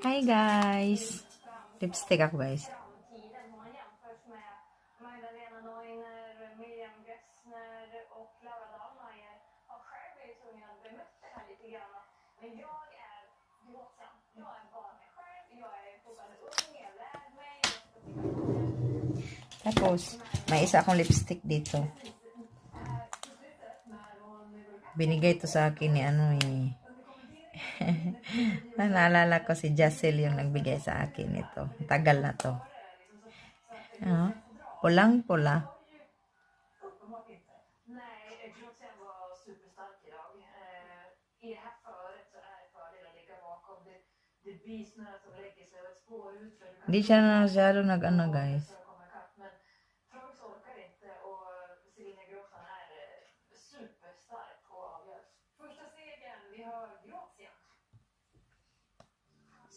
Hi guys! Lipstick ako guys. Tapos, may isa akong lipstick dito. Binigay to sa akin ni ano eh. Naalala ko si Jacel yung nagbigay sa akin ito. Tagal na to. Pulang-pula. Hindi siya na masyado nag-ano guys.